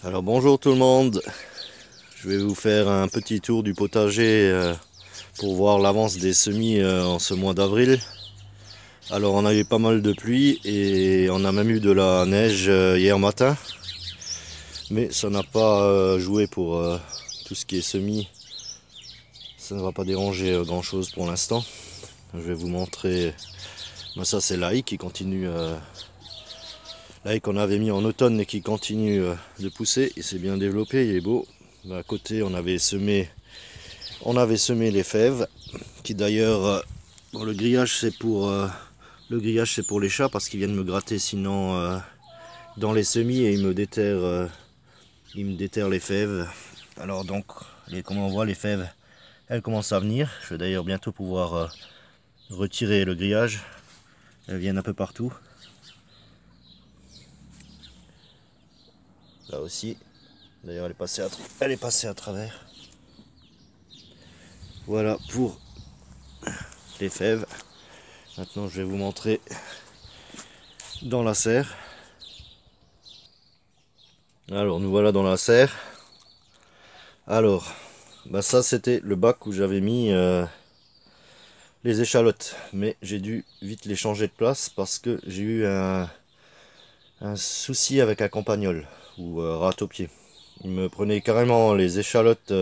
Alors bonjour tout le monde, je vais vous faire un petit tour du potager pour voir l'avance des semis en ce mois d'avril. Alors on a eu pas mal de pluie et on a même eu de la neige hier matin, mais ça n'a pas joué pour tout ce qui est semis. Ça ne va pas déranger grand chose pour l'instant. Je vais vous montrer, ça c'est l'ail qui continue, l'ail qu'on avait mis en automne et qui continue de pousser. Il s'est bien développé, il est beau. À côté on avait semé les fèves, qui d'ailleurs, bon, le grillage c'est pour les chats parce qu'ils viennent me gratter sinon dans les semis et ils me déterrent les fèves. Alors donc, comme on voit, les fèves elles commencent à venir. Je vais d'ailleurs bientôt pouvoir retirer le grillage. Elles viennent un peu partout. Là aussi. D'ailleurs elle est passée à travers. Voilà pour les fèves. Maintenant je vais vous montrer dans la serre. Alors nous voilà dans la serre. Alors ça c'était le bac où j'avais mis les échalotes, mais j'ai dû vite les changer de place parce que j'ai eu un souci avec un campagnol ou râteau-pied. Il me prenait carrément les échalotes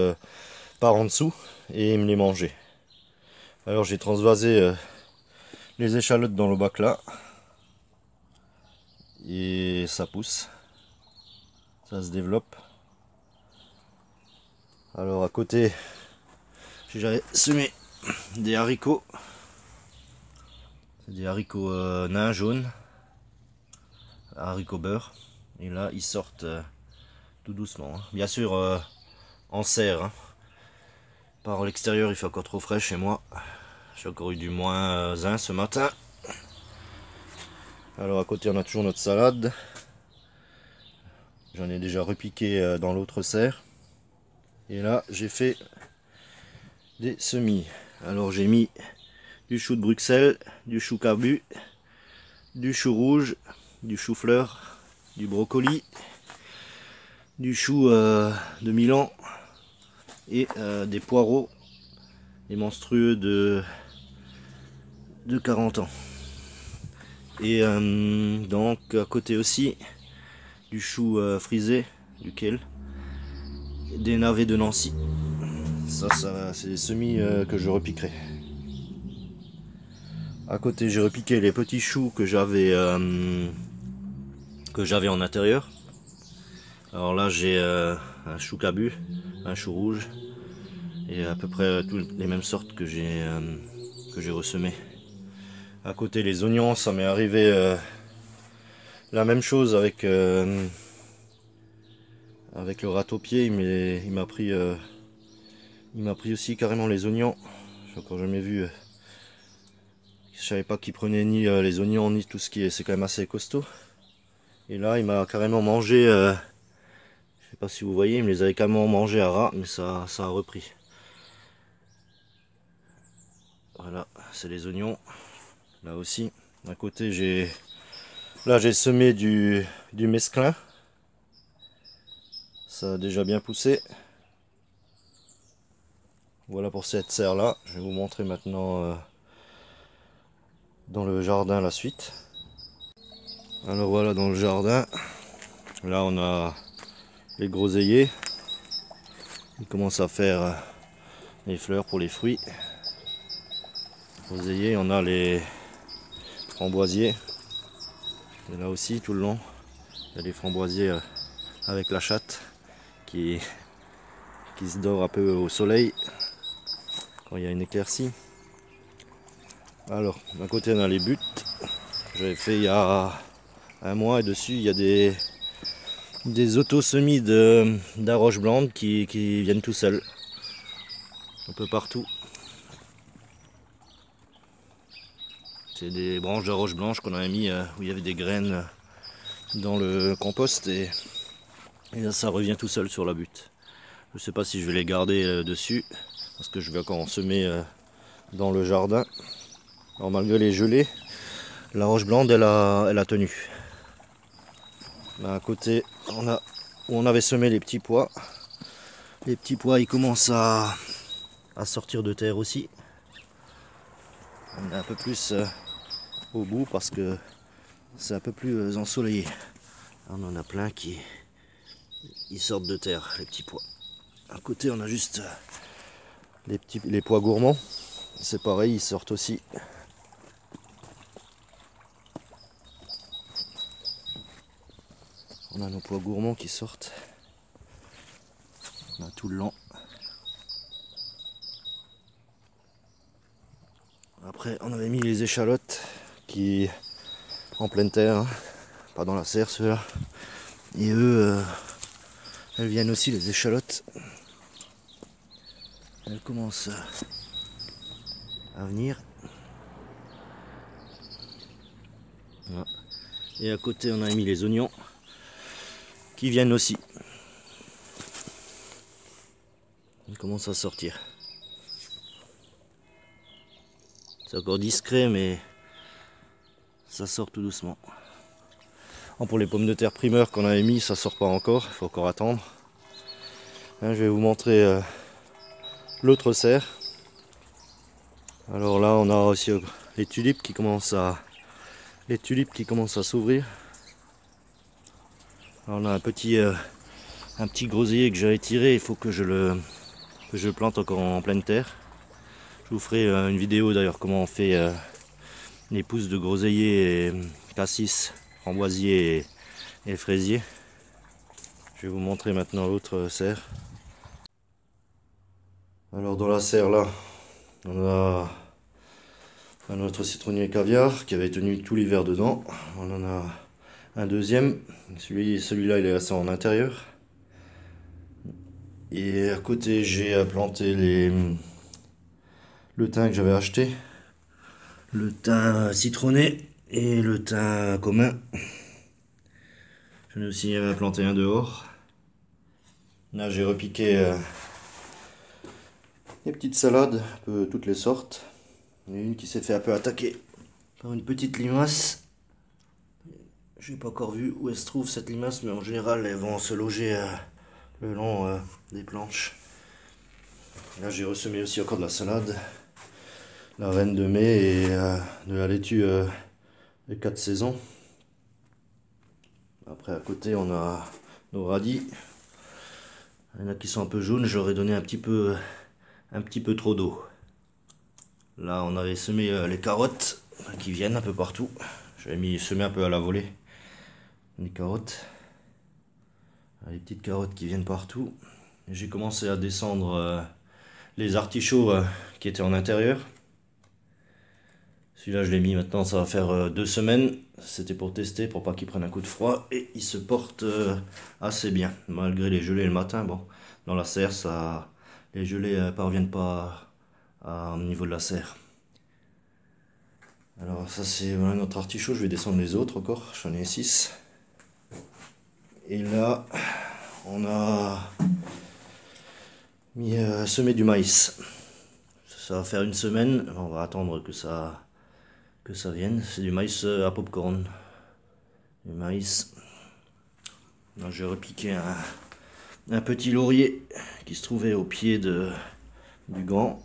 par en dessous et il me les mangeait. Alors j'ai transvasé les échalotes dans le bac là et ça pousse, ça se développe. Alors à côté j'avais semé des haricots, nains jaunes, haricots beurre, et là ils sortent tout doucement, hein. Bien sûr en serre, hein. Par l'extérieur il fait encore trop frais chez moi, j'ai encore eu du -1 ce matin. Alors à côté on a toujours notre salade, j'en ai déjà repiqué dans l'autre serre, et là j'ai fait des semis. Alors j'ai mis du chou de Bruxelles, du chou carbu, du chou rouge, du chou-fleur, du brocoli, du chou de Milan et des poireaux, les monstrueux de 40 ans. Et donc à côté aussi du chou frisé, du kale, des navets de Nancy. Ça c'est des semis que je repiquerai. À côté j'ai repiqué les petits choux que j'avais en intérieur. Alors là j'ai un chou cabu, un chou rouge et à peu près toutes les mêmes sortes que j'ai ressemées. À côté les oignons, ça m'est arrivé la même chose avec le râteau-pied. Il m'a pris aussi carrément les oignons. J'ai encore jamais vu. Je savais pas qu'il prenait ni les oignons ni tout ce qui est. C'est quand même assez costaud. Et là il m'a carrément mangé. Je sais pas si vous voyez, il me les avait carrément mangé à ras, mais ça a repris. Voilà, c'est les oignons. Là aussi, d'un côté j'ai semé du mesclun. Ça a déjà bien poussé. Voilà pour cette serre là. Je vais vous montrer maintenant dans le jardin la suite. Alors voilà dans le jardin. Là on a les groseilliers. Ils commencent à faire les fleurs pour les fruits. Groseilliers, on a les framboisiers. Et là aussi tout le long, il y a les framboisiers avec la chatte qui se dort un peu au soleil quand il y a une éclaircie. Alors d'un côté on a les buttes. J'avais fait il y a un mois et dessus il y a des auto-semis d'arroche blanche qui viennent tout seuls un peu partout. C'est des branches de roche blanche qu'on avait mis où il y avait des graines dans le compost et là, ça revient tout seul sur la butte. Je ne sais pas si je vais les garder dessus parce que je vais encore en semer dans le jardin. Alors malgré les gelées, la roche blanche elle a tenu. Là à côté on a où on avait semé les petits pois. Les petits pois, ils commencent à sortir de terre aussi. On est un peu plus au bout parce que c'est un peu plus ensoleillé. On en a plein qui ils sortent de terre, les petits pois. À côté, on a juste les pois gourmands. C'est pareil, ils sortent aussi. On a nos pois gourmands qui sortent. On a tout le long. Après, on avait mis les échalotes qui en pleine terre, hein, pas dans la serre ceux-là. Et eux, elles viennent aussi, les échalotes. Elles commencent à venir. Voilà. Et à côté, on a mis les oignons qui viennent aussi. Ils commencent à sortir. C'est encore discret, mais ça sort tout doucement. Pour les pommes de terre primeurs qu'on avait mis, ça sort pas encore, il faut encore attendre. Hein, je vais vous montrer l'autre serre. Alors là, on a aussi les tulipes qui commencent à s'ouvrir. On a un petit groseillier que j'avais tiré, il faut que je le plante encore en pleine terre. Je vous ferai une vidéo d'ailleurs comment on fait les pousses de groseillier, et cassis, framboisier et fraisier. Je vais vous montrer maintenant l'autre serre. Alors dans la serre là, on a notre citronnier caviar qui avait tenu tout l'hiver dedans. On en a un deuxième, celui-là il est resté en intérieur. Et à côté j'ai planté le thym que j'avais acheté, le thym citronné et le thym commun. J'en ai aussi planté un dehors. Là j'ai repiqué les petites salades, un peu toutes les sortes. Il y en a une qui s'est fait un peu attaquer par une petite limace. Je n'ai pas encore vu où elle se trouve cette limace, mais en général elles vont se loger le long des planches. Là j'ai ressemé aussi encore de la salade, la reine de mai et de la laitue des 4 saisons. Après à côté on a nos radis. Il y en a qui sont un peu jaunes, j'aurais donné un petit peu trop d'eau. Là on avait semé les carottes qui viennent un peu partout. J'avais semé un peu à la volée les carottes. Les petites carottes qui viennent partout. J'ai commencé à descendre les artichauts qui étaient en intérieur. Celui-là je l'ai mis maintenant, ça va faire 2 semaines. C'était pour tester, pour pas qu'il prenne un coup de froid. Et il se porte assez bien, malgré les gelées le matin. Bon, dans la serre, les gelées parviennent pas au niveau de la serre. Alors ça c'est notre artichaut, je vais descendre les autres encore, j'en ai 6. Et là, on a mis semé du maïs. Ça va faire 1 semaine, on va attendre que ça vienne. C'est du maïs à popcorn. Du maïs. Là, j'ai repiqué un petit laurier qui se trouvait au pied du gant.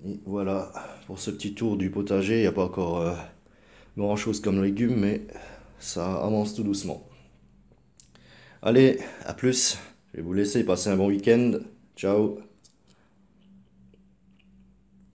Et voilà, pour ce petit tour du potager, il n'y a pas encore grand chose comme légumes, mais ça avance tout doucement. Allez, à plus, je vais vous laisser passer un bon week-end. Ciao.